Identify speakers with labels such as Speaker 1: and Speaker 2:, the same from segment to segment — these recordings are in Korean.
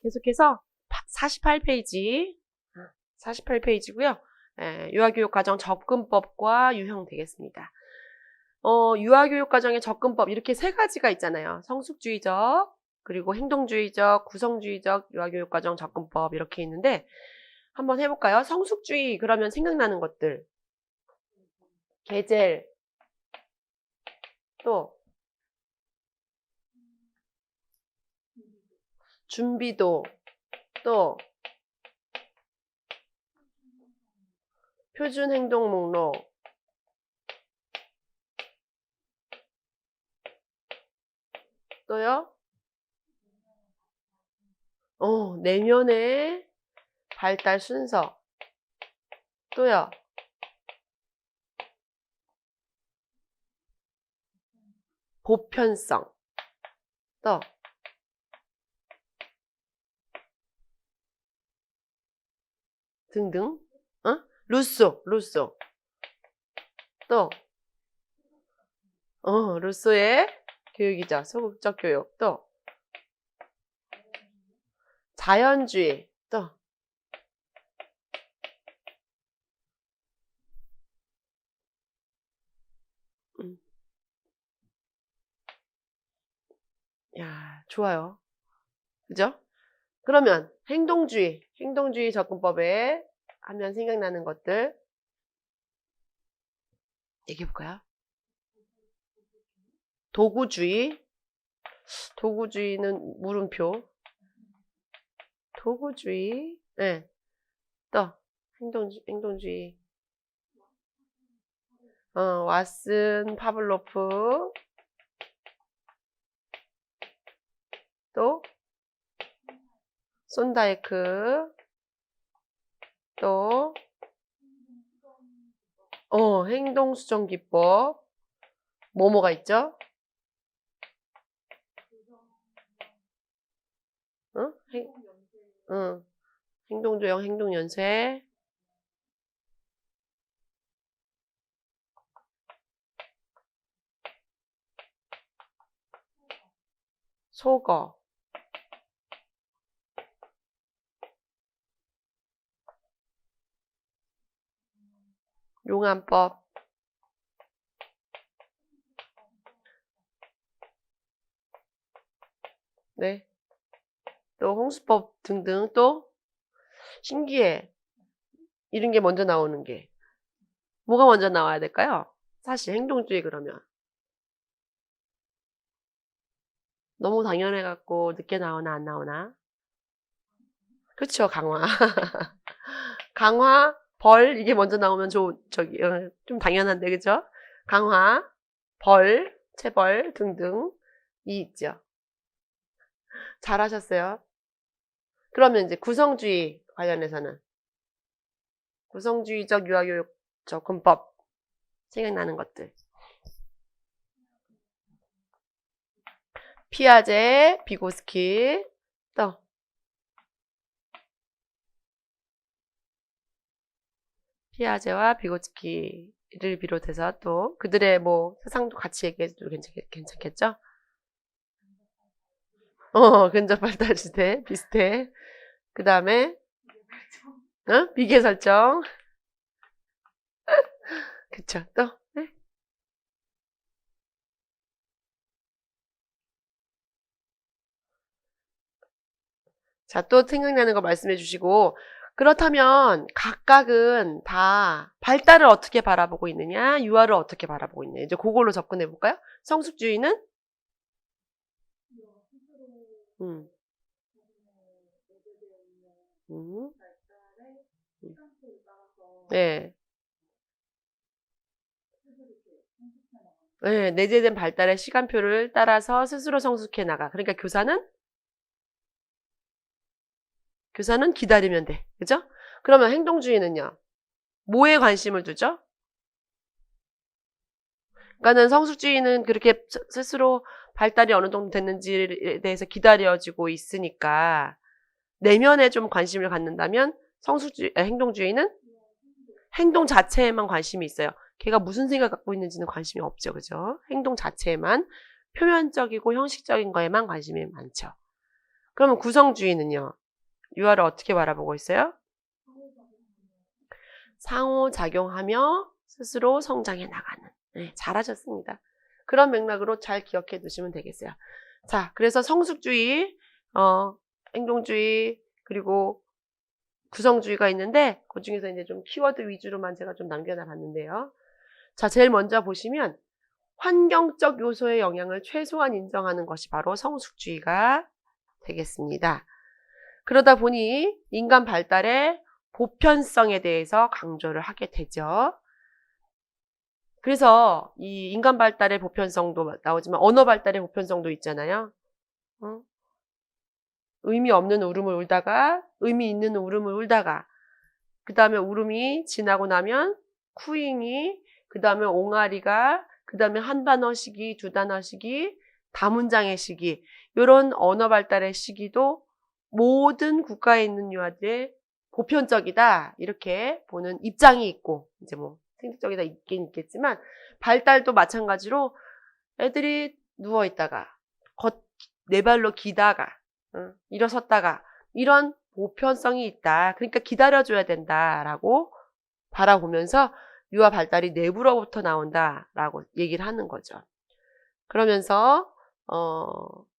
Speaker 1: 계속해서 48페이지. 48페이지고요. 유아교육과정 접근법과 유형 되겠습니다. 유아교육과정의 접근법 이렇게 세 가지가 있잖아요. 성숙주의적, 그리고 행동주의적, 구성주의적 유아교육과정 접근법 이렇게 있는데 한번 해볼까요? 성숙주의 그러면 생각나는 것들. 계젤, 또 준비도, 또 표준 행동 목록, 또요? 내면의 발달 순서, 또요? 보편성, 또 등등. 루소, 또 루소의 교육이죠. 소극적 교육, 또 자연주의, 또 야, 좋아요. 그죠? 그러면 행동주의 접근법에 하면 생각나는 것들 얘기해볼까요? 도구주의는 물음표. 도구주의, 네. 또 행동주의. 왓슨, 파블로프, 또 손다이크, 또 행동수정기법. 뭐가 있죠? 행동조형, 행동연쇄, 소거, 용안법, 네. 또 홍수법 등등. 또 신기해. 이런 게 먼저 나오는 게. 뭐가 먼저 나와야 될까요? 사실 행동주의 그러면. 너무 당연해갖고 늦게 나오나 안 나오나? 그쵸, 강화. 강화, 벌 이게 먼저 나오면 좀 당연한데 그죠? 강화, 벌, 체벌 등등 이 있죠. 잘하셨어요. 그러면 이제 구성주의 관련해서는 구성주의적 유아교육 접근법 생각나는 것들. 피아제, 비고스키, 또 피아제와 비고스키를 비롯해서 또 그들의 뭐 세상도 같이 얘기해도 괜찮겠죠? 근접발달 시대 비슷해. 그 다음에 비계 설정. 그쵸. 또 네? 자, 또 생각나는 거 말씀해 주시고 그렇다면 각각은 다 발달을 어떻게 바라보고 있느냐, 유아를 어떻게 바라보고 있느냐. 이제 그걸로 접근해 볼까요? 성숙주의는 네. 네, 내재된 발달의 시간표를 따라서 스스로 성숙해 나가. 그러니까 교사는 기다리면 돼. 그죠? 그러면 행동주의는요? 뭐에 관심을 두죠? 그러니까는 성숙주의는 그렇게 스스로 발달이 어느 정도 됐는지에 대해서 기다려지고 있으니까 내면에 좀 관심을 갖는다면 행동주의는 행동 자체에만 관심이 있어요. 걔가 무슨 생각을 갖고 있는지는 관심이 없죠. 그죠? 행동 자체에만 표면적이고 형식적인 거에만 관심이 많죠. 그러면 구성주의는요. 유아를 어떻게 바라보고 있어요? 상호작용하며 스스로 성장해 나가는. 네, 잘하셨습니다. 그런 맥락으로 잘 기억해 두시면 되겠어요. 자, 그래서 성숙주의, 행동주의, 그리고 구성주의가 있는데 그 중에서 이제 좀 키워드 위주로만 제가 좀 남겨놔 봤는데요. 자, 제일 먼저 보시면 환경적 요소의 영향을 최소한 인정하는 것이 바로 성숙주의가 되겠습니다. 그러다 보니 인간 발달의 보편성에 대해서 강조를 하게 되죠. 그래서 이 인간 발달의 보편성도 나오지만 언어 발달의 보편성도 있잖아요. 의미 없는 울음을 울다가 의미 있는 울음을 울다가 그 다음에 울음이 지나고 나면 쿠잉이, 그 다음에 옹알이가, 그 다음에 한 단어 시기, 두 단어 시기, 다문장의 시기, 이런 언어 발달의 시기도 모든 국가에 있는 유아들의 보편적이다 이렇게 보는 입장이 있고, 이제 뭐 생리적이다 있긴 있겠지만 발달도 마찬가지로 애들이 누워 있다가 네 발로 기다가 일어섰다가 이런 보편성이 있다. 그러니까 기다려줘야 된다라고 바라보면서 유아 발달이 내부로부터 나온다라고 얘기를 하는 거죠. 그러면서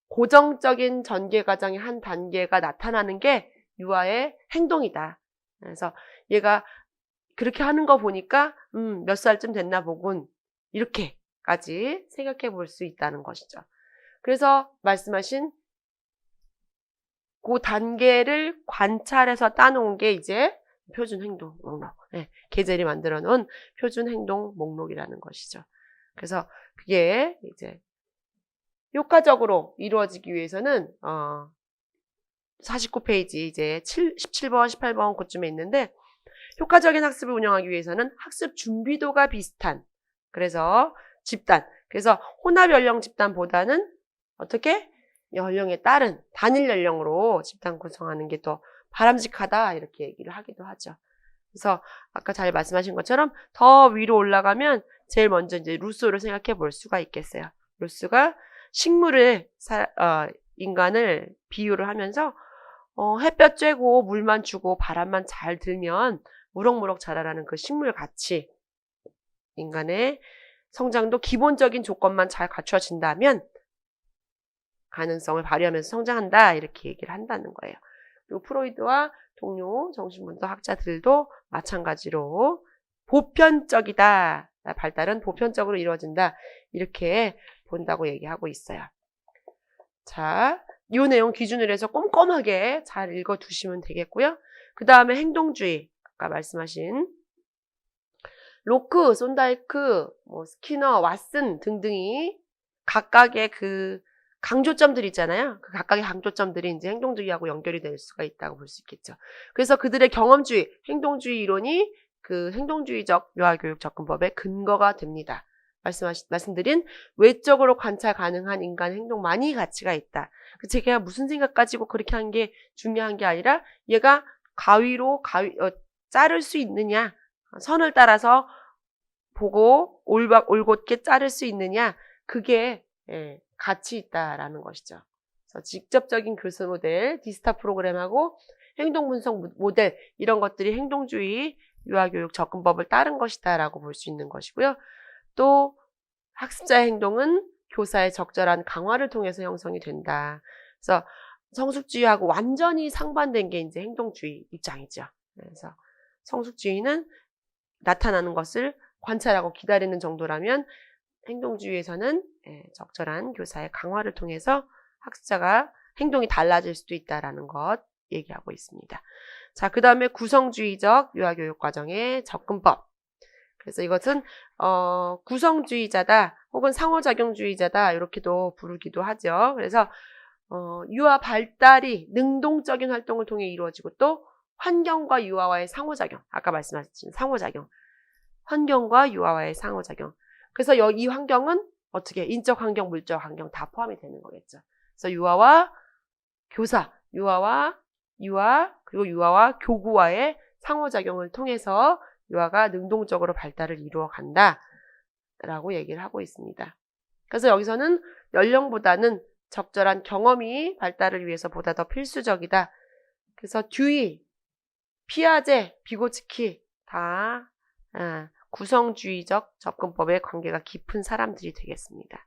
Speaker 1: 고정적인 전개 과정의 한 단계가 나타나는 게 유아의 행동이다. 그래서 얘가 그렇게 하는 거 보니까 몇 살쯤 됐나 보군. 이렇게까지 생각해 볼 수 있다는 것이죠. 그래서 말씀하신 그 단계를 관찰해서 따놓은 게 이제 표준 행동 목록. 네, 계절이 만들어 놓은 표준 행동 목록이라는 것이죠. 그래서 그게 이제 효과적으로 이루어지기 위해서는 49페이지 이제 17번, 18번 그쯤에 있는데 효과적인 학습을 운영하기 위해서는 학습 준비도가 비슷한 그래서 집단 그래서 혼합 연령 집단보다는 어떻게? 연령에 따른 단일 연령으로 집단 구성하는 게 더 바람직하다 이렇게 얘기를 하기도 하죠. 그래서 아까 잘 말씀하신 것처럼 더 위로 올라가면 제일 먼저 이제 루소를 생각해 볼 수가 있겠어요. 루소가 식물을 인간을 비유를 하면서 햇볕 쬐고 물만 주고 바람만 잘 들면 무럭무럭 자라라는 그 식물 가치 인간의 성장도 기본적인 조건만 잘 갖춰진다면 가능성을 발휘하면서 성장한다 이렇게 얘기를 한다는 거예요. 그리고 프로이드와 동료 정신분석 학자들도 마찬가지로 보편적이다. 발달은 보편적으로 이루어진다. 이렇게 본다고 얘기하고 있어요. 자, 이 내용 기준으로 해서 꼼꼼하게 잘 읽어두시면 되겠고요. 그 다음에 행동주의, 아까 말씀하신 로크, 손다이크, 스키너, 왓슨 등등이 각각의 그 강조점들 있잖아요. 그 각각의 강조점들이 이제 행동주의하고 연결이 될 수가 있다고 볼 수 있겠죠. 그래서 그들의 경험주의, 행동주의 이론이 그 행동주의적 유아교육 접근법의 근거가 됩니다. 말씀드린 외적으로 관찰 가능한 인간 행동만이 가치가 있다. 제가 무슨 생각 가지고 그렇게 한 게 중요한 게 아니라 얘가 가위로 자를 수 있느냐, 선을 따라서 보고 올곧게 자를 수 있느냐, 그게 가치 있다라는 것이죠. 그래서 직접적인 교수 모델, 디스타 프로그램하고 행동 분석 모델 이런 것들이 행동주의 유아교육 접근법을 따른 것이다라고 볼 수 있는 것이고요. 또 학습자의 행동은 교사의 적절한 강화를 통해서 형성이 된다. 그래서 성숙주의하고 완전히 상반된 게 이제 행동주의 입장이죠. 그래서 성숙주의는 나타나는 것을 관찰하고 기다리는 정도라면 행동주의에서는 적절한 교사의 강화를 통해서 학습자가 행동이 달라질 수도 있다는 것 얘기하고 있습니다. 자, 그 다음에 구성주의적 유아교육 과정의 접근법. 그래서 이것은 구성주의자다 혹은 상호작용주의자다 이렇게도 부르기도 하죠. 그래서 유아 발달이 능동적인 활동을 통해 이루어지고 또 환경과 유아와의 상호작용. 아까 말씀하신 상호작용. 환경과 유아와의 상호작용. 그래서 이 환경은 어떻게 인적 환경, 물적 환경 다 포함이 되는 거겠죠. 그래서 유아와 교사, 유아 그리고 유아와 교구와의 상호작용을 통해서 유아가 능동적으로 발달을 이루어 간다라고 얘기를 하고 있습니다. 그래서 여기서는 연령보다는 적절한 경험이 발달을 위해서 보다 더 필수적이다. 그래서 듀이, 피아제, 비고츠키 다 구성주의적 접근법에 관계가 깊은 사람들이 되겠습니다.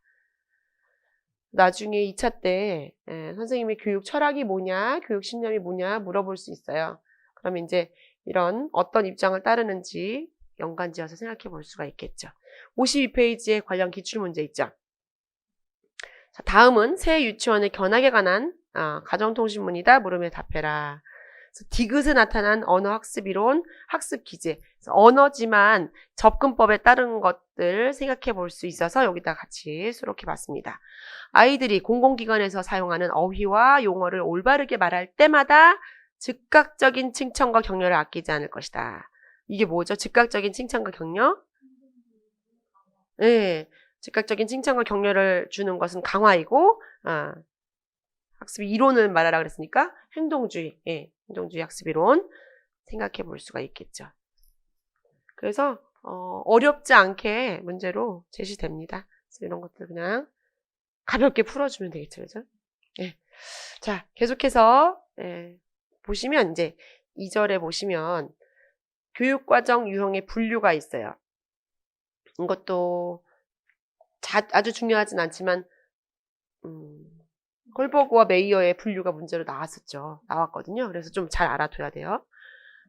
Speaker 1: 나중에 2차 때 선생님의 교육 철학이 뭐냐, 교육 신념이 뭐냐 물어볼 수 있어요. 그럼 이제 이런 어떤 입장을 따르는지 연관지어서 생각해 볼 수가 있겠죠. 52페이지에 관련 기출문제 있죠. 자, 다음은 새 유치원의 견학에 관한 가정통신문이다. 물음에 답해라. 디귿에 나타난 언어학습이론, 학습기제. 언어지만 접근법에 따른 것들 생각해 볼 수 있어서 여기다 같이 수록해 봤습니다. 아이들이 공공기관에서 사용하는 어휘와 용어를 올바르게 말할 때마다 즉각적인 칭찬과 격려를 아끼지 않을 것이다. 이게 뭐죠? 즉각적인 칭찬과 격려? 네, 즉각적인 칭찬과 격려를 주는 것은 강화이고, 학습 이론을 말하라 그랬으니까 행동주의, 행동주의 학습이론 생각해 볼 수가 있겠죠. 그래서 어렵지 않게 문제로 제시됩니다. 그래서 이런 것들 그냥 가볍게 풀어주면 되겠죠, 그죠? 자, 계속해서 보시면 이제 2절에 보시면 교육과정 유형의 분류가 있어요. 이것도 아주 중요하진 않지만 콜버그와 메이어의 분류가 문제로 나왔거든요. 그래서 좀 잘 알아둬야 돼요.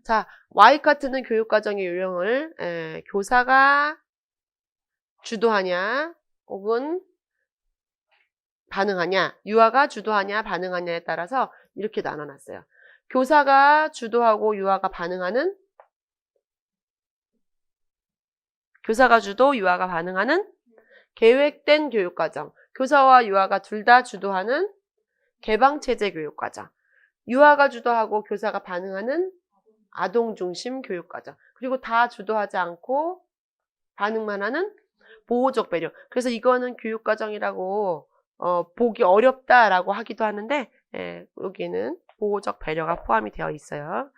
Speaker 1: 자, 와이카트는 교육과정의 유형을 교사가 주도하냐 혹은 반응하냐, 유아가 주도하냐 반응하냐에 따라서 이렇게 나눠놨어요. 교사가 주도하고 유아가 반응하는, 교사가 주도, 유아가 반응하는 계획된 교육과정, 교사와 유아가 둘 다 주도하는 개방체제 교육과정, 유아가 주도하고 교사가 반응하는 아동중심 교육과정, 그리고 다 주도하지 않고 반응만 하는 보호적 배려. 그래서 이거는 교육과정이라고 보기 어렵다라고 하기도 하는데 여기는 보호적 배려가 포함이 되어 있어요.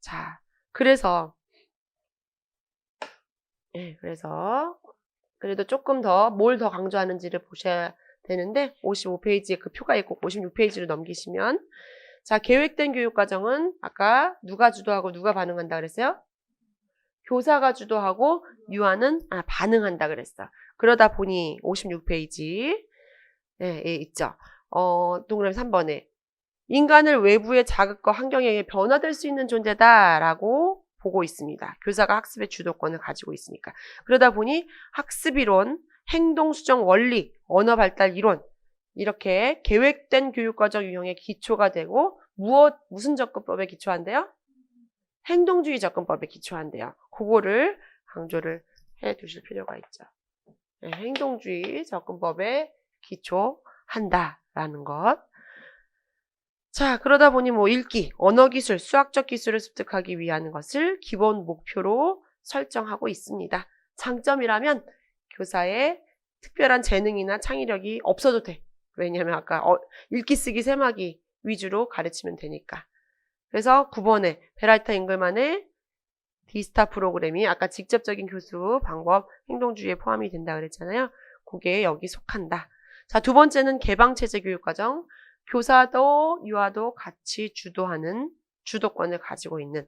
Speaker 1: 자, 그래서 그래도 조금 더 뭘 더 강조하는지를 보셔야 되는데 55페이지에 그 표가 있고 56페이지로 넘기시면, 자, 계획된 교육과정은 아까 누가 주도하고 누가 반응한다 그랬어요? 교사가 주도하고 유아는 반응한다 그랬어. 그러다 보니 56페이지 있죠. 동그라미 3번에 인간을 외부의 자극과 환경에 의해 변화될 수 있는 존재다라고 보고 있습니다. 교사가 학습의 주도권을 가지고 있으니까. 그러다 보니 학습이론, 행동수정 원리, 언어발달 이론, 이렇게 계획된 교육과정 유형의 기초가 되고 무슨 접근법에 기초한대요? 행동주의 접근법에 기초한대요. 그거를 강조를 해 두실 필요가 있죠. 행동주의 접근법에 기초한다라는 것. 자, 그러다 보니 읽기, 언어기술, 수학적 기술을 습득하기 위한 것을 기본 목표로 설정하고 있습니다. 장점이라면 교사의 특별한 재능이나 창의력이 없어도 돼. 왜냐하면 아까 읽기, 쓰기, 세마기 위주로 가르치면 되니까. 그래서 9번에 베랄타 잉글만의 디스타 프로그램이 아까 직접적인 교수 방법, 행동주의에 포함이 된다 그랬잖아요. 그게 여기 속한다. 자, 두 번째는 개방체제 교육과정. 교사도 유아도 같이 주도하는 주도권을 가지고 있는.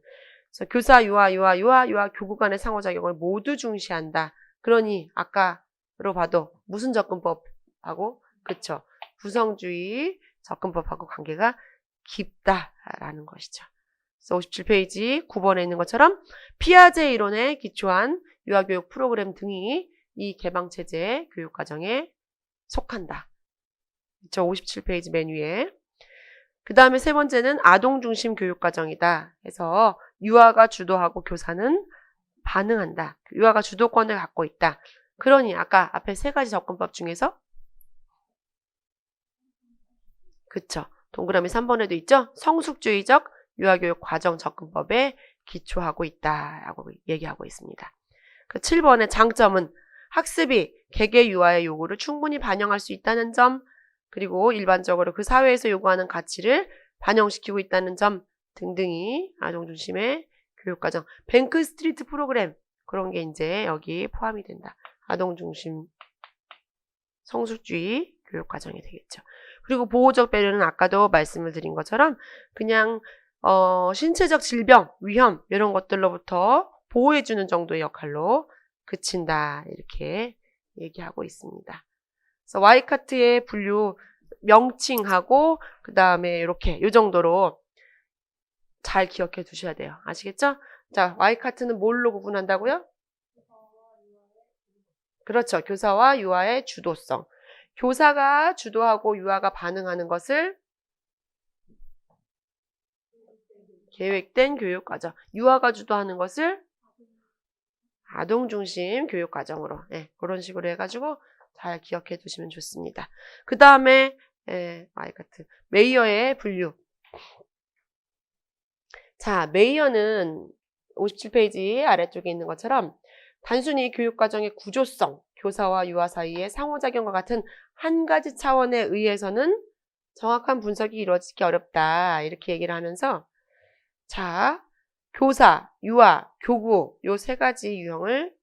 Speaker 1: 그래서 교사, 유아 교구 간의 상호작용을 모두 중시한다. 그러니 아까로 봐도 무슨 접근법하고, 그쵸, 구성주의 접근법하고 관계가 깊다라는 것이죠. 그래서 57페이지 9번에 있는 것처럼 피아제 이론에 기초한 유아교육 프로그램 등이 이 개방체제 교육과정에 속한다. 57페이지 맨 위에. 그 다음에 세 번째는 아동중심 교육과정이다. 그래서 유아가 주도하고 교사는 반응한다. 유아가 주도권을 갖고 있다. 그러니 아까 앞에 세 가지 접근법 중에서, 그쵸, 동그라미 3번에도 있죠. 성숙주의적 유아교육 과정 접근법에 기초하고 있다라고 얘기하고 있습니다. 그 7번의 장점은 학습이 개개 유아의 요구를 충분히 반영할 수 있다는 점, 그리고 일반적으로 그 사회에서 요구하는 가치를 반영시키고 있다는 점 등등이 아동중심의 교육과정. 뱅크 스트리트 프로그램, 그런 게 이제 여기 포함이 된다. 아동중심 성숙주의 교육과정이 되겠죠. 그리고 보호적 배려는 아까도 말씀을 드린 것처럼 그냥 신체적 질병, 위험 이런 것들로부터 보호해주는 정도의 역할로 그친다 이렇게 얘기하고 있습니다. 그래서 와이카트의 분류 명칭하고 그 다음에 이렇게 이 정도로 잘 기억해 두셔야 돼요. 아시겠죠? 자, 와이카트는 뭘로 구분한다고요? 그렇죠. 교사와 유아의 주도성. 교사가 주도하고 유아가 반응하는 것을 계획된 교육과정. 유아가 주도하는 것을 아동중심 교육과정으로. 네, 그런 식으로 해가지고 잘 기억해 두시면 좋습니다. 그 다음에 와이카트. 메이어의 분류. 자, 메이어는 57페이지 아래쪽에 있는 것처럼 단순히 교육과정의 구조성, 교사와 유아 사이의 상호작용과 같은 한 가지 차원에 의해서는 정확한 분석이 이루어지기 어렵다. 이렇게 얘기를 하면서 자, 교사, 유아, 교구 요 세 가지 유형을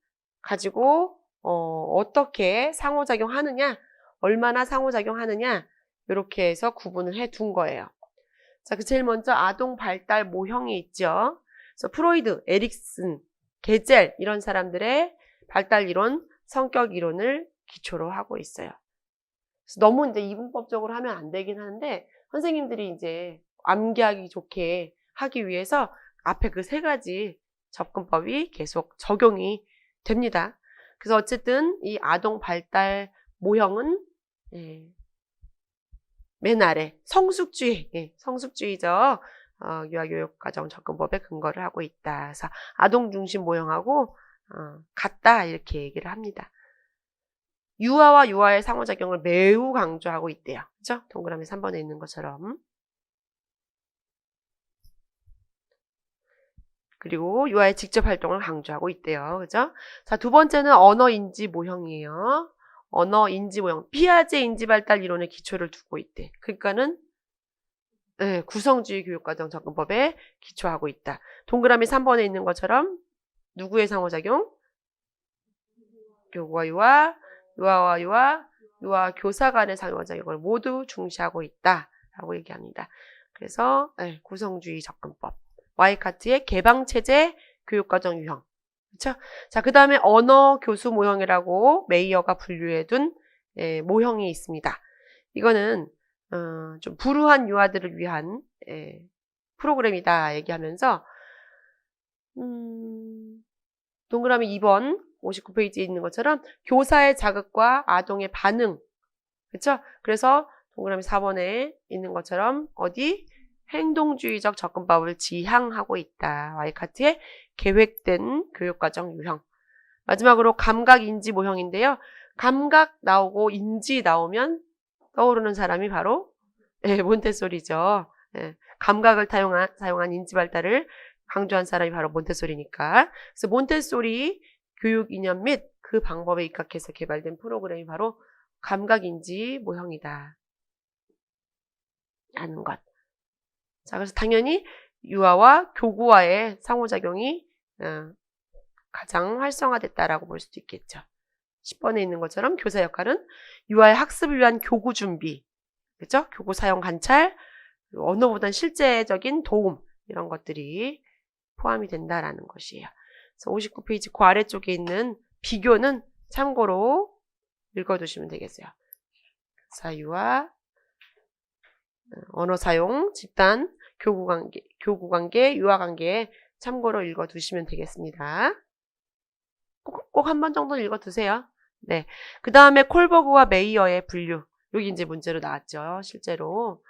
Speaker 1: 가지고 어떻게 상호작용하느냐, 얼마나 상호작용하느냐 이렇게 해서 구분을 해 둔 거예요. 자, 그 제일 먼저 아동 발달 모형이 있죠. 그래서 프로이드, 에릭슨, 게젤 이런 사람들의 발달 이론, 성격 이론을 기초로 하고 있어요. 그래서 너무 이제 이분법적으로 하면 안 되긴 하는데 선생님들이 이제 암기하기 좋게 하기 위해서 앞에 그 세 가지 접근법이 계속 적용이 됩니다. 그래서 어쨌든 이 아동 발달 모형은 맨 아래 성숙주의, 성숙주의적 유아교육과정 접근법에 근거를 하고 있다. 그래서 아동 중심 모형하고 같다 이렇게 얘기를 합니다. 유아와 유아의 상호작용을 매우 강조하고 있대요. 그죠? 동그라미 3번에 있는 것처럼. 그리고 유아의 직접 활동을 강조하고 있대요. 그죠? 자, 두 번째는 언어인지 모형이에요. 언어인지 모형. 피아제 인지발달 이론의 기초를 두고 있대. 그러니까는 구성주의 교육과정 접근법에 기초하고 있다. 동그라미 3번에 있는 것처럼 누구의 상호작용? 교구와 유아, 유아와 유아, 유아 교사 간의 상호작용을 모두 중시하고 있다라고 얘기합니다. 그래서 구성주의 접근법. 와이카트의 개방체제 교육과정 유형. 그렇죠? 자, 그 다음에 언어 교수 모형이라고 메이어가 분류해둔 모형이 있습니다. 이거는 좀 불우한 유아들을 위한 프로그램이다 얘기하면서 동그라미 2번 59페이지에 있는 것처럼 교사의 자극과 아동의 반응. 그렇죠? 그래서 동그라미 4번에 있는 것처럼 어디? 행동주의적 접근법을 지향하고 있다. 와이카트의 계획된 교육과정 유형. 마지막으로 감각인지 모형인데요. 감각 나오고 인지 나오면 떠오르는 사람이 바로 몬테소리죠. 감각을 사용한 인지 발달을 강조한 사람이 바로 몬테소리니까. 그래서 몬테소리 교육 이념 및 그 방법에 입각해서 개발된 프로그램이 바로 감각인지 모형이다. 라는 것. 자, 그래서 당연히 유아와 교구와의 상호작용이 가장 활성화됐다라고 볼 수도 있겠죠. 10번에 있는 것처럼 교사 역할은 유아의 학습을 위한 교구 준비, 그렇죠? 교구 사용 관찰, 언어보단 실제적인 도움 이런 것들이 포함이 된다라는 것이에요. 그래서 59페이지 그 아래쪽에 있는 비교는 참고로 읽어두시면 되겠어요. 교사 유아 언어 사용, 집단, 교구 관계, 유아 관계 참고로 읽어두시면 되겠습니다. 꼭 한 번 정도 읽어두세요. 네. 그 다음에 콜버그와 메이어의 분류. 여기 이제 문제로 나왔죠. 실제로.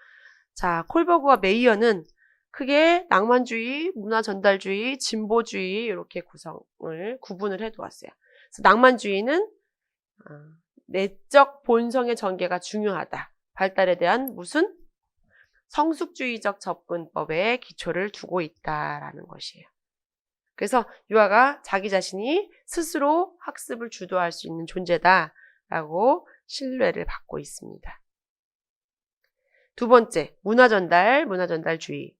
Speaker 1: 자, 콜버그와 메이어는 크게 낭만주의, 문화전달주의, 진보주의 이렇게 구분을 해두었어요. 그래서 낭만주의는 내적 본성의 전개가 중요하다. 발달에 대한 무슨? 성숙주의적 접근법에 기초를 두고 있다라는 것이에요. 그래서 유아가 자기 자신이 스스로 학습을 주도할 수 있는 존재다라고 신뢰를 받고 있습니다. 두 번째, 문화전달주의.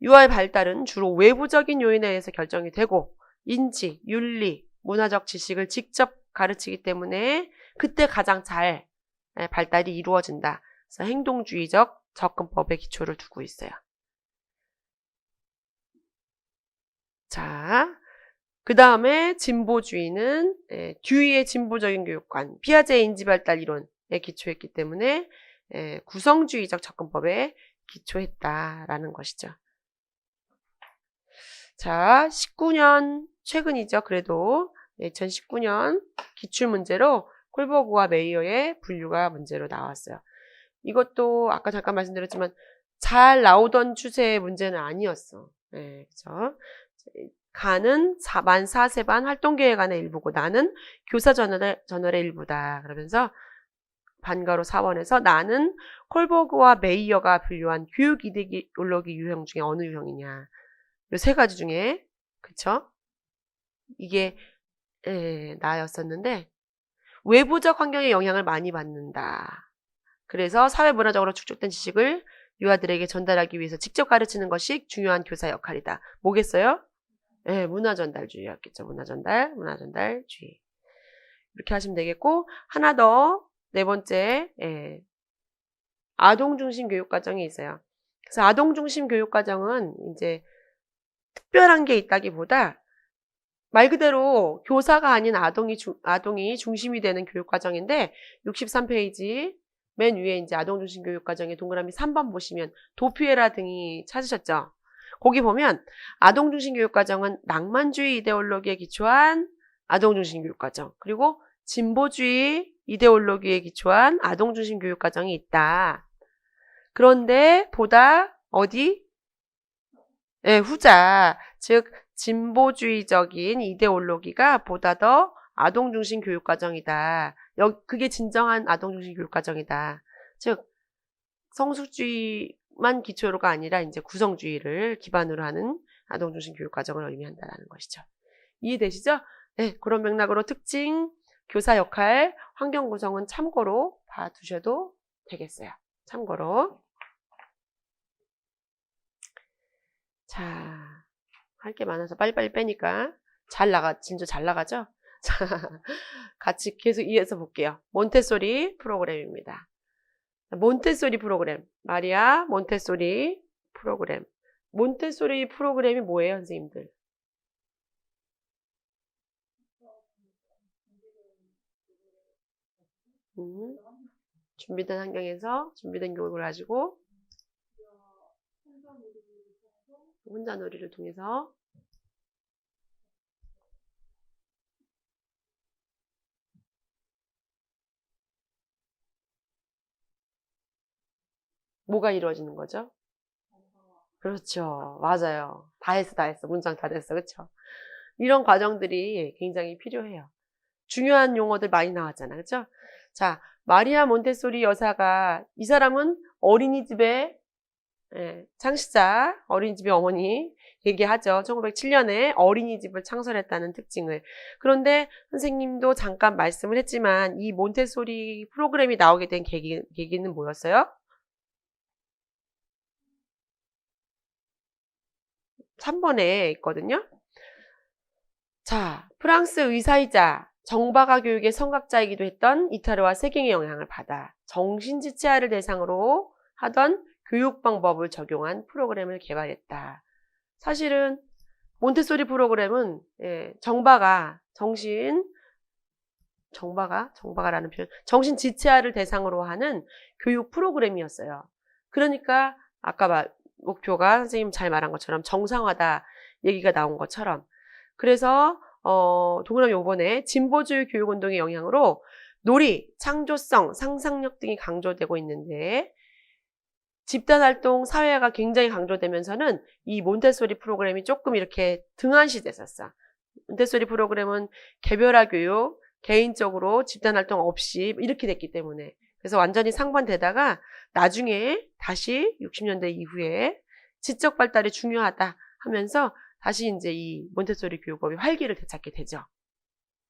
Speaker 1: 유아의 발달은 주로 외부적인 요인에 의해서 결정이 되고 인지, 윤리, 문화적 지식을 직접 가르치기 때문에 그때 가장 잘 발달이 이루어진다. 그래서 행동주의적 접근법의 기초를 두고 있어요. 자, 그 다음에 진보주의는 듀이의 진보적인 교육관, 피아제의 인지발달 이론에 기초했기 때문에 구성주의적 접근법에 기초했다라는 것이죠. 자, 19년 최근이죠. 그래도 2019년 기출문제로 콜버그와 메이어의 분류가 문제로 나왔어요. 이것도 아까 잠깐 말씀드렸지만 잘 나오던 추세의 문제는 아니었어. 그렇죠? 가는 만 4세반 활동계획안의 일부고 나는 교사 저널의 일부다. 그러면서 반가로 4번에서 나는 콜버그와 메이어가 분류한 교육 이데올로기 유형 중에 어느 유형이냐. 이 세 가지 중에 그쵸? 이게 나였었는데 외부적 환경의 영향을 많이 받는다. 그래서 사회문화적으로 축적된 지식을 유아들에게 전달하기 위해서 직접 가르치는 것이 중요한 교사 역할이다. 뭐겠어요? 문화전달주의였겠죠. 문화전달주의. 이렇게 하시면 되겠고 하나 더 네 번째 아동중심 교육과정이 있어요. 그래서 아동중심 교육과정은 이제 특별한 게 있다기보다 말 그대로 교사가 아닌 아동이 중심이 되는 교육과정인데 63페이지 맨 위에 이제 아동중심 교육과정의 동그라미 3번 보시면 도피에라 등이 찾으셨죠? 거기 보면 아동중심 교육과정은 낭만주의 이데올로기에 기초한 아동중심 교육과정 그리고 진보주의 이데올로기에 기초한 아동중심 교육과정이 있다. 그런데 보다 어디? 후자, 즉 진보주의적인 이데올로기가 보다 더 아동중심 교육과정이다. 그게 진정한 아동중심 교육과정이다. 즉 성숙주의만 기초로가 아니라 이제 구성주의를 기반으로 하는 아동중심 교육과정을 의미한다는 것이죠. 이해되시죠? 네, 그런 맥락으로 특징, 교사 역할, 환경 구성은 참고로 봐두셔도 되겠어요. 참고로. 자, 할 게 많아서 빨리빨리 빼니까 진짜 잘 나가죠? 자, 같이 계속 이어서 볼게요. 몬테소리 프로그램입니다. 몬테소리 프로그램. 마리아 몬테소리 프로그램. 몬테소리 프로그램이 뭐예요, 선생님들? 준비된 환경에서 준비된 교육을 가지고 혼자 놀이를 통해서 뭐가 이루어지는 거죠? 그렇죠. 맞아요. 다 했어. 문장 다 됐어. 그렇죠? 이런 과정들이 굉장히 필요해요. 중요한 용어들 많이 나왔잖아. 그렇죠? 자, 마리아 몬테소리 여사가 이 사람은 어린이집의 창시자, 어린이집의 어머니 얘기하죠. 1907년에 어린이집을 창설했다는 특징을. 그런데 선생님도 잠깐 말씀을 했지만 이 몬테소리 프로그램이 나오게 된 계기는 뭐였어요? 3번에 있거든요. 자, 프랑스 의사이자 정박아 교육의 성각자이기도 했던 이타르와 세경의 영향을 받아 정신지체아를 대상으로 하던 교육 방법을 적용한 프로그램을 개발했다. 사실은 몬테소리 프로그램은 정박아라는 표현, 정신지체아를 대상으로 하는 교육 프로그램이었어요. 그러니까 아까 목표가 선생님 잘 말한 것처럼 정상화다 얘기가 나온 것처럼 그래서 동그라미 5번에 진보주의 교육운동의 영향으로 놀이, 창조성, 상상력 등이 강조되고 있는데 집단활동, 사회화가 굉장히 강조되면서는 이 몬테소리 프로그램이 조금 이렇게 등한시 됐었어. 몬테소리 프로그램은 개별화 교육, 개인적으로 집단활동 없이 이렇게 됐기 때문에 그래서 완전히 상반되다가 나중에 다시 60년대 이후에 지적 발달이 중요하다 하면서 다시 이제 이 몬테소리 교육법이 활기를 되찾게 되죠.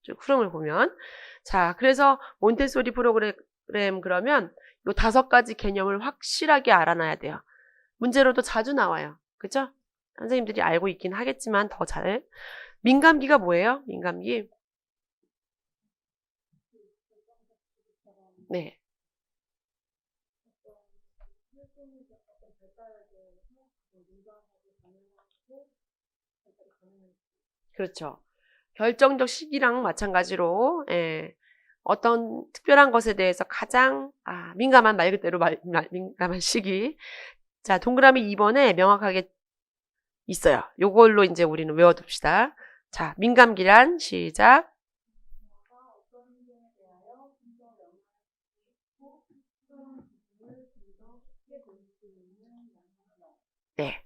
Speaker 1: 쭉 흐름을 보면. 자, 그래서 몬테소리 프로그램 그러면 요 5가지 개념을 확실하게 알아놔야 돼요. 문제로도 자주 나와요. 그죠? 선생님들이 알고 있긴 하겠지만 더 잘. 민감기가 뭐예요? 민감기. 네. 그렇죠. 결정적 시기랑 마찬가지로 어떤 특별한 것에 대해서 가장 민감한 말 그대로 민감한 시기. 자, 동그라미 2번에 명확하게 있어요. 요걸로 이제 우리는 외워둡시다. 자, 민감기란 시작. 네.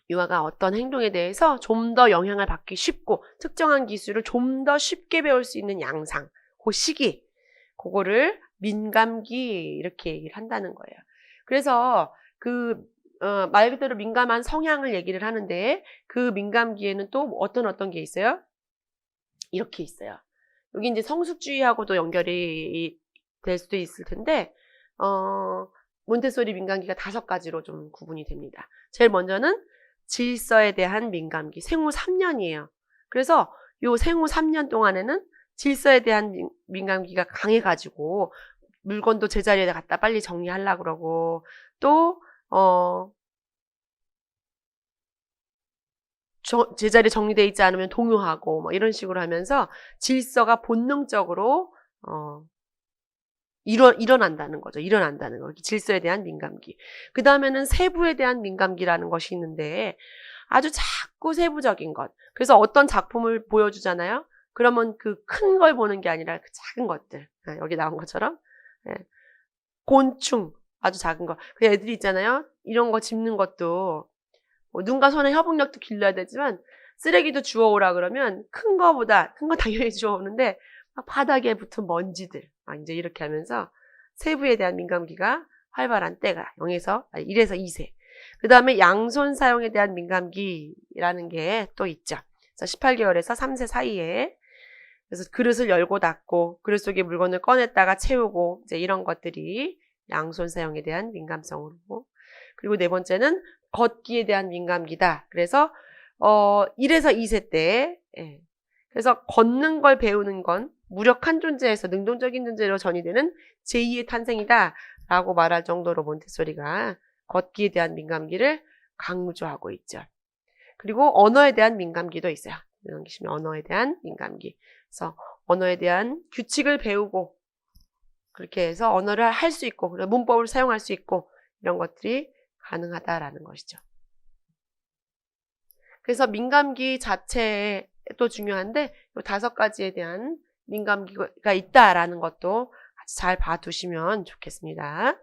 Speaker 1: 유아가 어떤 행동에 대해서 좀 더 영향을 받기 쉽고 특정한 기술을 좀 더 쉽게 배울 수 있는 양상, 그 시기, 그거를 민감기 이렇게 얘기를 한다는 거예요. 그래서 말 그대로 민감한 성향을 얘기를 하는데 그 민감기에는 또 어떤 게 있어요? 이렇게 있어요. 여기 이제 성숙주의하고도 연결이 될 수도 있을 텐데 몬테소리 민감기가 5가지로 좀 구분이 됩니다. 제일 먼저는 질서에 대한 민감기, 생후 3년이에요. 그래서 요 생후 3년 동안에는 질서에 대한 민감기가 강해가지고 물건도 제자리에 갖다 빨리 정리하려고 그러고 또 제자리에 정리되어 있지 않으면 동요하고 뭐 이런 식으로 하면서 질서가 본능적으로 일어난다는 거죠. 일어난다는 거. 질서에 대한 민감기. 그 다음에는 세부에 대한 민감기라는 것이 있는데 아주 작고 세부적인 것. 그래서 어떤 작품을 보여주잖아요. 그러면 그 큰 걸 보는 게 아니라 그 작은 것들. 여기 나온 것처럼. 곤충. 아주 작은 거. 그 애들이 있잖아요. 이런 거 짚는 것도 눈과 손의 협응력도 길러야 되지만 쓰레기도 주워오라 그러면 큰 거 당연히 주워오는데 막 바닥에 붙은 먼지들 이제 이렇게 하면서 세부에 대한 민감기가 활발한 때가 1에서 2세. 그 다음에 양손 사용에 대한 민감기라는 게 또 있죠. 그래서 18개월에서 3세 사이에 그래서 그릇을 열고 닫고 그릇 속에 물건을 꺼냈다가 채우고 이제 이런 것들이 양손 사용에 대한 민감성으로. 그리고 4번째는 걷기에 대한 민감기다. 그래서 1에서 2세 때 그래서 걷는 걸 배우는 건 무력한 존재에서 능동적인 존재로 전이되는 제2의 탄생이다 라고 말할 정도로 몬테소리가 걷기에 대한 민감기를 강조하고 있죠. 그리고 언어에 대한 민감기도 있어요. 넘기시면 언어에 대한 민감기. 그래서 언어에 대한 규칙을 배우고 그렇게 해서 언어를 할 수 있고 문법을 사용할 수 있고 이런 것들이 가능하다라는 것이죠. 그래서 민감기 자체에 또 중요한데 이 5가지에 대한 민감기가 있다라는 것도 아주 잘 봐두시면 좋겠습니다.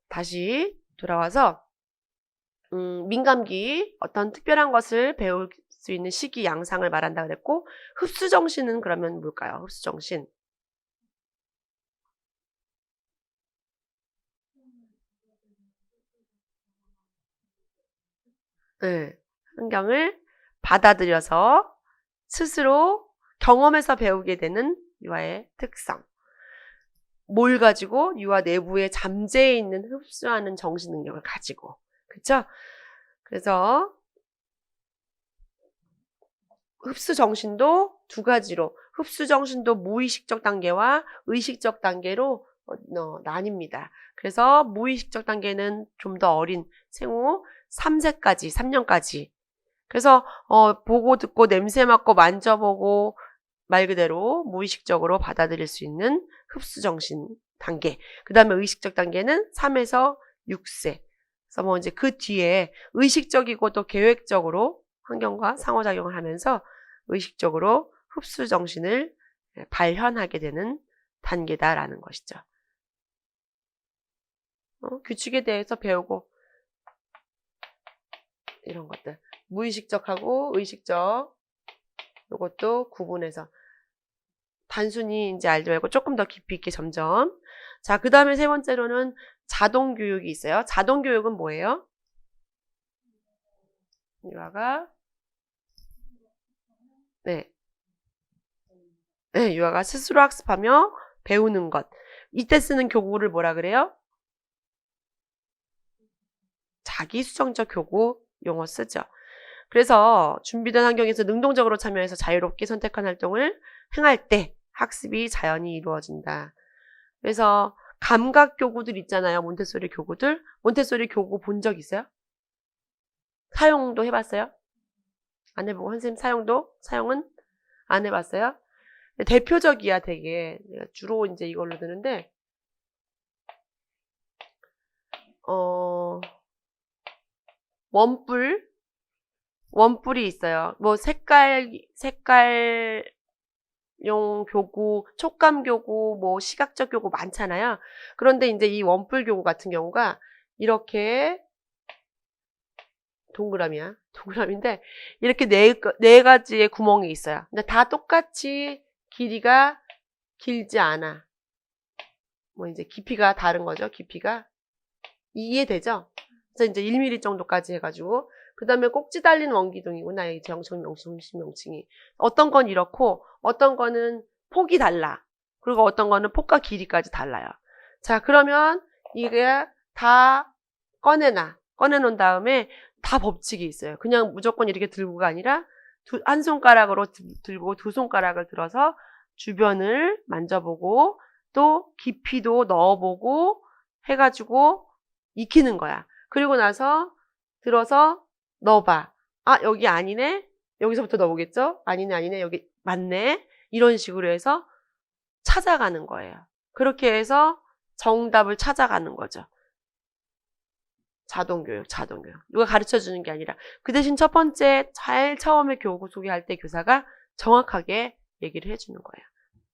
Speaker 1: 다시 돌아와서 민감기 어떤 특별한 것을 배울 수 있는 시기 양상을 말한다 그랬고 흡수정신은 그러면 뭘까요? 흡수정신. 환경을 받아들여서 스스로 경험해서 배우게 되는 유아의 특성. 뭘 가지고? 유아 내부에 잠재해 있는 흡수하는 정신 능력을 가지고. 그쵸? 그래서 흡수 정신도 2가지로 흡수 정신도 무의식적 단계와 의식적 단계로 나뉩니다. 그래서 무의식적 단계는 좀 더 어린 생후 3세까지, 3년까지. 그래서 보고 듣고 냄새 맡고 만져보고 말 그대로 무의식적으로 받아들일 수 있는 흡수 정신 단계. 그 다음에 의식적 단계는 3에서 6세. 그래서 뭐 이제 그 뒤에 의식적이고 또 계획적으로 환경과 상호작용을 하면서 의식적으로 흡수 정신을 발현하게 되는 단계다라는 것이죠. 규칙에 대해서 배우고 이런 것들. 무의식적하고 의식적 이것도 구분해서 단순히 이제 알지 말고 조금 더 깊이 있게 점점. 자, 그 다음에 3번째로는 자동교육이 있어요. 자동교육은 뭐예요? 유아가 유아가 스스로 학습하며 배우는 것. 이때 쓰는 교구를 뭐라 그래요? 자기수정적 교구 용어 쓰죠. 그래서 준비된 환경에서 능동적으로 참여해서 자유롭게 선택한 활동을 행할 때 학습이 자연히 이루어진다. 그래서 감각 교구들 있잖아요. 몬테소리 교구들. 몬테소리 교구 본 적 있어요? 사용도 해봤어요? 안 해보고 선생님 사용은 안 해봤어요? 대표적이야 되게. 주로 이제 이걸로 드는데 원뿔이 있어요. 뭐 색깔용 교구, 촉감 교구, 뭐 시각적 교구 많잖아요. 그런데 이제 이 원뿔 교구 같은 경우가 이렇게 동그라미인데 이렇게 네 가지의 구멍이 있어요. 근데 다 똑같이 길이가 길지 않아. 뭐 이제 깊이가 다른 거죠. 깊이가 이해되죠? 그래서 이제 1mm 정도까지 해가지고 그 다음에 꼭지 달린 원기둥이구나. 이 정식 명칭이. 어떤 건 이렇고 어떤 거는 폭이 달라. 그리고 어떤 거는 폭과 길이까지 달라요. 자, 그러면 이게 다 꺼내놓은 다음에 다 법칙이 있어요. 그냥 무조건 이렇게 들고가 아니라 한 손가락으로 들고 두 손가락을 들어서 주변을 만져보고 또 깊이도 넣어보고 해가지고 익히는 거야. 그리고 나서 들어서 넣어봐. 아, 여기 아니네? 여기서부터 넣어보겠죠? 아니네, 여기 맞네? 이런 식으로 해서 찾아가는 거예요. 그렇게 해서 정답을 찾아가는 거죠. 자동교육. 누가 가르쳐주는 게 아니라. 그 대신 첫 번째 처음에 교구 소개할 때 교사가 정확하게 얘기를 해주는 거예요.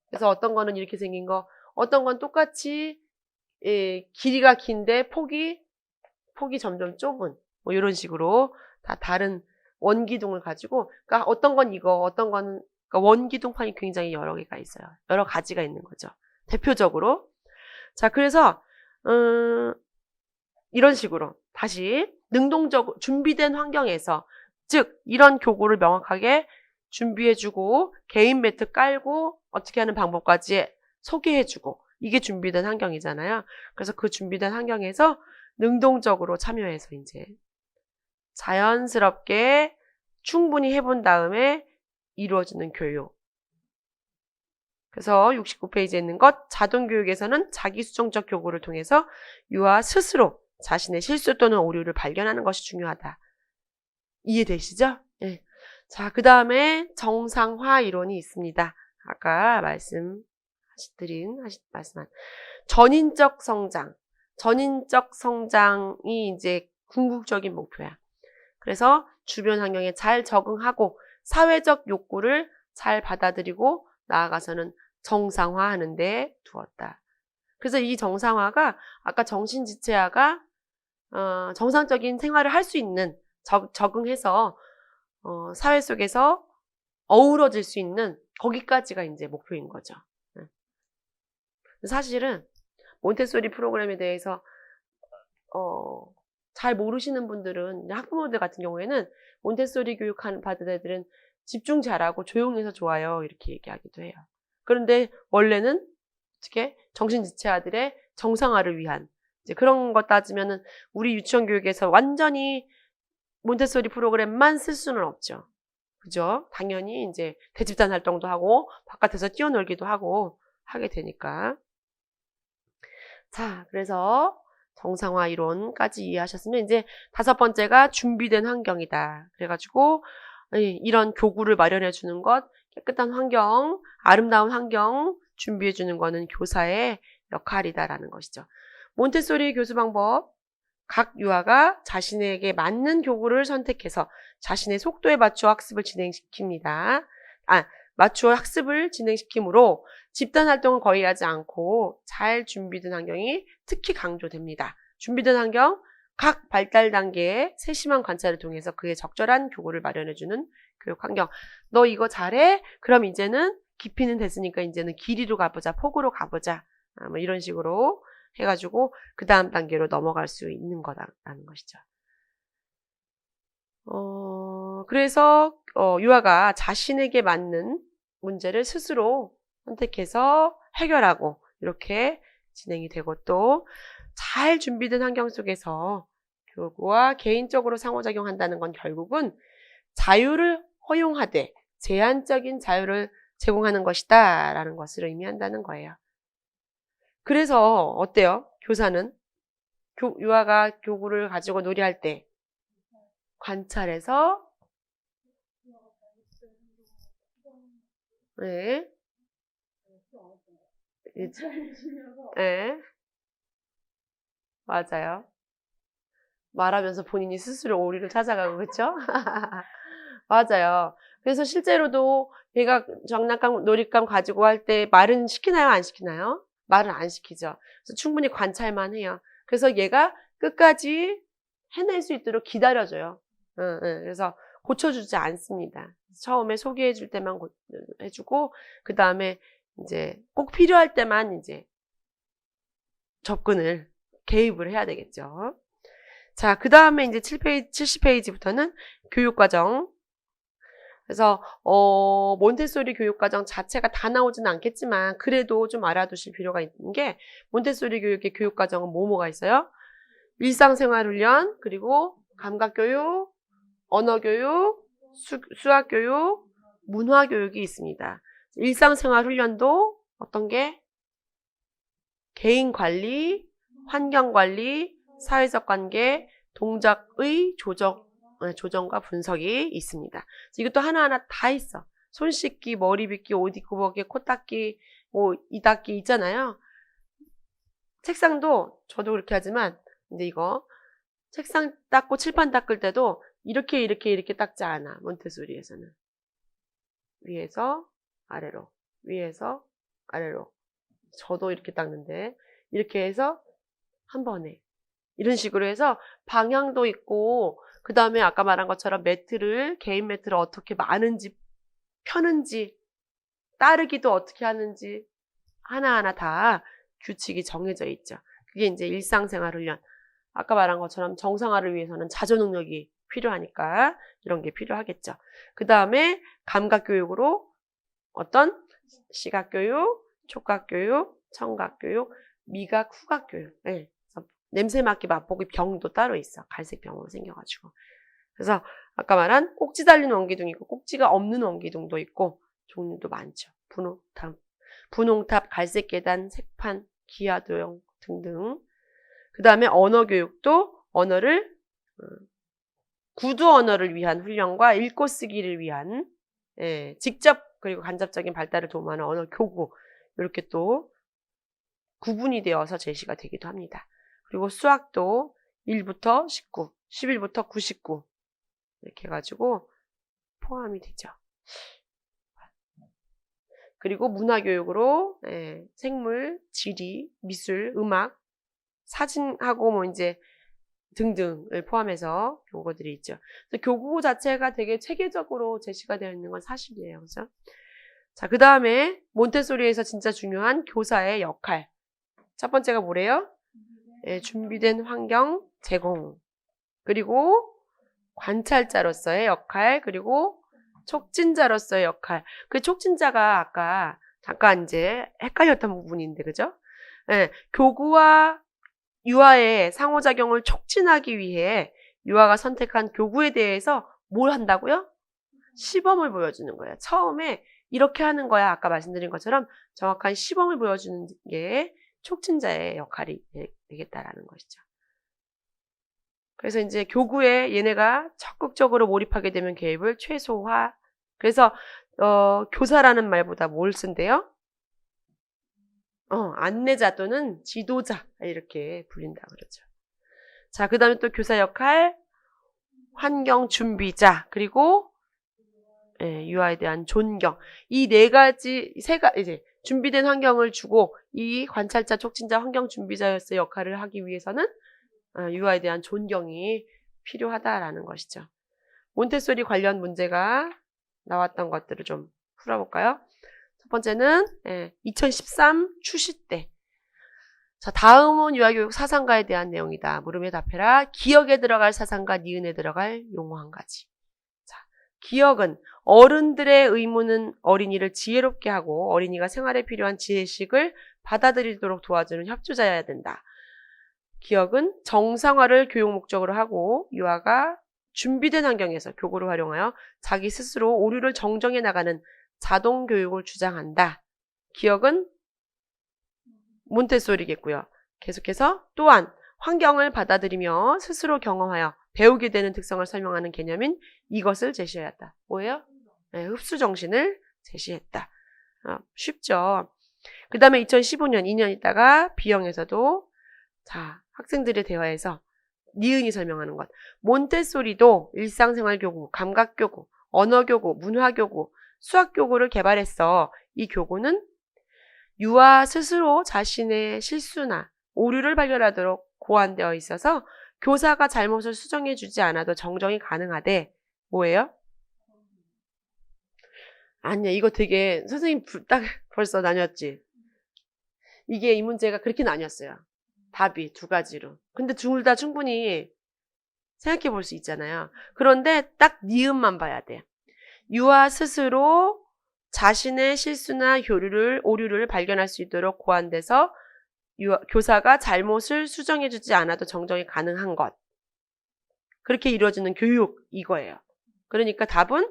Speaker 1: 그래서 어떤 거는 이렇게 생긴 거, 어떤 건 똑같이 길이가 긴데 폭이 점점 좁은 뭐 이런 식으로 다 다른 원기둥을 가지고, 그러니까 어떤 건 이거, 어떤 거는 그러니까 원기둥판이 굉장히 여러 개가 있어요. 여러 가지가 있는 거죠. 대표적으로. 자, 그래서 이런 식으로 다시 능동적으로 준비된 환경에서, 즉 이런 교구를 명확하게 준비해주고 개인 매트 깔고 어떻게 하는 방법까지 소개해주고, 이게 준비된 환경이잖아요. 그래서 그 준비된 환경에서 능동적으로 참여해서 이제 자연스럽게 충분히 해본 다음에 이루어지는 교육. 그래서 69페이지에 있는 것, 자동교육에서는 자기수정적 교구를 통해서 유아 스스로 자신의 실수 또는 오류를 발견하는 것이 중요하다. 이해되시죠? 네. 자, 그 다음에 정상화 이론이 있습니다. 아까 말씀한 전인적 성장이 이제 궁극적인 목표야. 그래서 주변 환경에 잘 적응하고 사회적 욕구를 잘 받아들이고 나아가서는 정상화하는 데 두었다. 그래서 이 정상화가 아까 정신지체아가 정상적인 생활을 할 수 있는, 적응해서 사회 속에서 어우러질 수 있는 거기까지가 이제 목표인 거죠. 사실은 몬테소리 프로그램에 대해서 잘 모르시는 분들은, 학부모들 같은 경우에는 몬테소리 교육 받은 애들은 집중 잘하고 조용해서 좋아요 이렇게 얘기하기도 해요. 그런데 원래는 어떻게 정신지체아들의 정상화를 위한 이제 그런 것 따지면은 우리 유치원 교육에서 완전히 몬테소리 프로그램만 쓸 수는 없죠. 그죠? 당연히 이제 대집단 활동도 하고 바깥에서 뛰어놀기도 하고 하게 되니까. 자, 그래서 정상화 이론까지 이해하셨으면 이제 다섯 번째가 준비된 환경이다. 그래가지고 이런 교구를 마련해 주는 것, 깨끗한 환경, 아름다운 환경 준비해 주는 거는 교사의 역할이다라는 것이죠. 몬테소리 교수 방법, 각 유아가 자신에게 맞는 교구를 선택해서 자신의 속도에 맞추어 학습을 진행시킵니다. 맞추어 학습을 진행시키므로 집단 활동을 거의 하지 않고 잘 준비된 환경이 특히 강조됩니다. 준비된 환경, 각 발달 단계의 세심한 관찰을 통해서 그에 적절한 교구를 마련해주는 교육 환경. 너 이거 잘해? 그럼 이제는 깊이는 됐으니까 이제는 길이로 가보자, 폭으로 가보자. 뭐 이런 식으로 해가지고 그 다음 단계로 넘어갈 수 있는 거다라는 것이죠. 그래서 유아가 자신에게 맞는 문제를 스스로 선택해서 해결하고 이렇게 진행이 되고, 또 잘 준비된 환경 속에서 교구와 개인적으로 상호작용한다는 건 결국은 자유를 허용하되 제한적인 자유를 제공하는 것이다 라는 것을 의미한다는 거예요. 그래서 어때요? 교사는? 유아가 교구를 가지고 놀이할 때 관찰해서 네. 네. 맞아요. 말하면서 본인이 스스로 오리를 찾아가고 그렇죠? 맞아요. 그래서 실제로도 얘가 장난감, 놀잇감 가지고 할 때 말은 시키나요? 안 시키나요? 말은 안 시키죠. 그래서 충분히 관찰만 해요. 그래서 얘가 끝까지 해낼 수 있도록 기다려줘요. 응, 응. 그래서 고쳐주지 않습니다. 처음에 소개해줄 때만 해주고, 그 다음에 이제 꼭 필요할 때만 이제 접근을, 개입을 해야 되겠죠. 자, 그 다음에 이제 70페이지부터는 교육과정. 그래서, 몬테소리 교육과정 자체가 다 나오지는 않겠지만, 그래도 좀 알아두실 필요가 있는 게, 몬테소리 교육의 교육과정은 뭐가 있어요? 일상생활훈련, 그리고 감각교육, 언어교육, 수학교육, 문화교육이 있습니다. 일상생활훈련도 어떤 게? 개인관리, 환경관리, 사회적 관계, 동작의 조정과 분석이 있습니다. 이것도 하나하나 다 있어. 손 씻기, 머리 빗기, 옷 입고 벗기, 코 닦기, 이 닦기 있잖아요. 책상도 저도 그렇게 하지만 이제 이거 책상 닦고 칠판 닦을 때도 이렇게 닦지 않아. 몬테소리에서는. 위에서 아래로, 위에서 아래로. 저도 이렇게 닦는데 이렇게 해서 한 번에 이런 식으로 해서 방향도 있고 그 다음에 아까 말한 것처럼 개인 매트를 어떻게 마는지 펴는지 따르기도 어떻게 하는지 하나하나 다 규칙이 정해져 있죠. 그게 이제 일상생활 훈련. 아까 말한 것처럼 정상화를 위해서는 자조 능력이 필요하니까 이런 게 필요하겠죠. 그 다음에 감각교육으로 어떤 시각교육, 촉각교육, 청각교육, 미각, 후각교육. 네. 냄새 맡기 맛보기 병도 따로 있어. 갈색 병으로 생겨가지고. 그래서 아까 말한 꼭지 달린 원기둥이 있고 꼭지가 없는 원기둥도 있고 종류도 많죠. 분홍탑, 갈색 계단, 색판, 기하도형 등등. 그 다음에 언어교육도 언어를 구두 언어를 위한 훈련과 읽고 쓰기를 위한 직접 그리고 간접적인 발달을 도모하는 언어 교구 이렇게 또 구분이 되어서 제시가 되기도 합니다. 그리고 수학도 1부터 19, 11부터 99 이렇게 해가지고 포함이 되죠. 그리고 문화교육으로 생물, 지리, 미술, 음악, 사진하고 뭐 이제 등등을 포함해서 교구들이 있죠. 그래서 교구 자체가 되게 체계적으로 제시가 되어 있는 건 사실이에요. 그죠? 자, 그 다음에 몬테소리에서 진짜 중요한 교사의 역할. 첫 번째가 뭐래요? 준비된 환경 제공. 그리고 관찰자로서의 역할. 그리고 촉진자로서의 역할. 그 촉진자가 아까 잠깐 이제 헷갈렸던 부분인데, 그죠? 교구와 유아의 상호작용을 촉진하기 위해 유아가 선택한 교구에 대해서 뭘 한다고요? 시범을 보여주는 거예요. 처음에 이렇게 하는 거야. 아까 말씀드린 것처럼 정확한 시범을 보여주는 게 촉진자의 역할이 되겠다라는 것이죠. 그래서 이제 교구에 얘네가 적극적으로 몰입하게 되면 개입을 최소화. 그래서 교사라는 말보다 뭘 쓴대요? 안내자 또는 지도자 이렇게 불린다 그러죠. 자, 그 다음에 또 교사 역할, 환경 준비자, 그리고 유아에 대한 존경. 이 네 가지, 이제 준비된 환경을 주고 이 관찰자, 촉진자, 환경 준비자로서의 역할을 하기 위해서는 유아에 대한 존경이 필요하다라는 것이죠. 몬테소리 관련 문제가 나왔던 것들을 좀 풀어볼까요? 첫 번째는 2013 출시 때. 자, 다음은 유아교육 사상가에 대한 내용이다. 물음에 답해라. 기억에 들어갈 사상가, 니은에 들어갈 용어 한 가지. 자, 기억은 어른들의 의무는 어린이를 지혜롭게 하고 어린이가 생활에 필요한 지혜식을 받아들이도록 도와주는 협조자여야 된다. 기억은 정상화를 교육 목적으로 하고 유아가 준비된 환경에서 교구를 활용하여 자기 스스로 오류를 정정해 나가는 자동 교육을 주장한다. 기억은 몬테소리겠고요. 계속해서 또한 환경을 받아들이며 스스로 경험하여 배우게 되는 특성을 설명하는 개념인 이것을 제시하였다. 뭐예요? 네, 흡수 정신을 제시했다. 쉽죠? 그 다음에 2015년, 2년 있다가 B형에서도 자, 학생들의 대화에서 니은이 설명하는 것. 몬테소리도 일상생활교구, 감각교구, 언어교구, 문화교구, 수학교구를 개발했어. 이 교구는 유아 스스로 자신의 실수나 오류를 발견하도록 고안되어 있어서 교사가 잘못을 수정해주지 않아도 정정이 가능하대. 뭐예요? 아니야, 이거 되게 선생님 딱 벌써 나뉘었지. 이게 이 문제가 그렇게 나뉘었어요. 답이 두 가지로. 근데 둘 다 충분히 생각해 볼 수 있잖아요. 그런데 딱 니은만 봐야 돼. 유아 스스로 자신의 실수나 오류를 발견할 수 있도록 고안돼서 교사가 잘못을 수정해주지 않아도 정정이 가능한 것. 그렇게 이루어지는 교육 이거예요. 그러니까 답은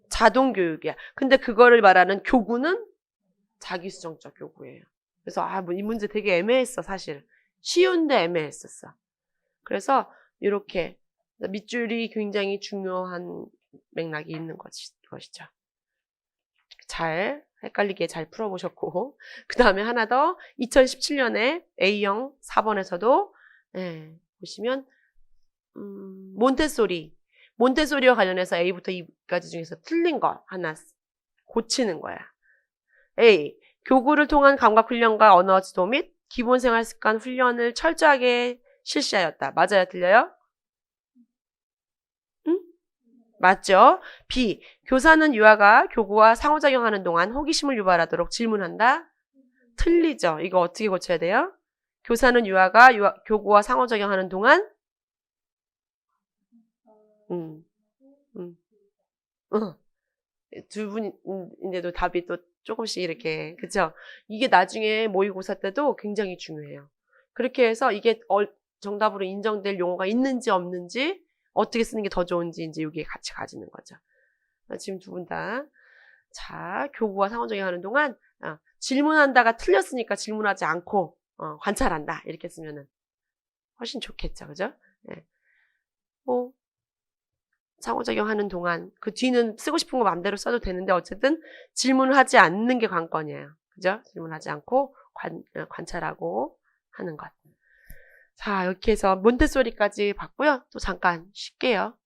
Speaker 1: 자동교육이야. 근데 그거를 말하는 교구는 자기수정적 교구예요. 그래서 이 문제 되게 애매했어 사실. 쉬운데 애매했었어. 그래서 이렇게 밑줄이 굉장히 중요한 맥락이 있는 것이죠. 잘 헷갈리게 잘 풀어보셨고 그 다음에 하나 더 2017년에 A형 4번에서도 보시면 몬테소리와 관련해서 A부터 E까지 중에서 틀린 거 하나 고치는 거야. A. 교구를 통한 감각훈련과 언어 지도 및 기본생활습관 훈련을 철저하게 실시하였다. 맞아요? 틀려요? 응? 맞죠? B. 교사는 유아가 교구와 상호작용하는 동안 호기심을 유발하도록 질문한다. 틀리죠? 이거 어떻게 고쳐야 돼요? 교사는 유아가 교구와 상호작용하는 동안 두 분인데도 답이 또 조금씩 이렇게 그쵸? 이게 나중에 모의고사 때도 굉장히 중요해요. 그렇게 해서 이게 정답으로 인정될 용어가 있는지 없는지 어떻게 쓰는 게 더 좋은지 이제 여기에 같이 가지는 거죠. 지금 두 분 다 자, 교구와 상호작용하는 동안 질문한다가 틀렸으니까 질문하지 않고 관찰한다 이렇게 쓰면은 훨씬 좋겠죠, 그죠? 네. 뭐 상호작용하는 동안 그 뒤는 쓰고 싶은 거 마음대로 써도 되는데 어쨌든 질문을 하지 않는 게 관건이에요. 그죠? 질문하지 않고 관찰하고 하는 것. 자, 이렇게 해서 몬테소리까지 봤고요. 또 잠깐 쉴게요.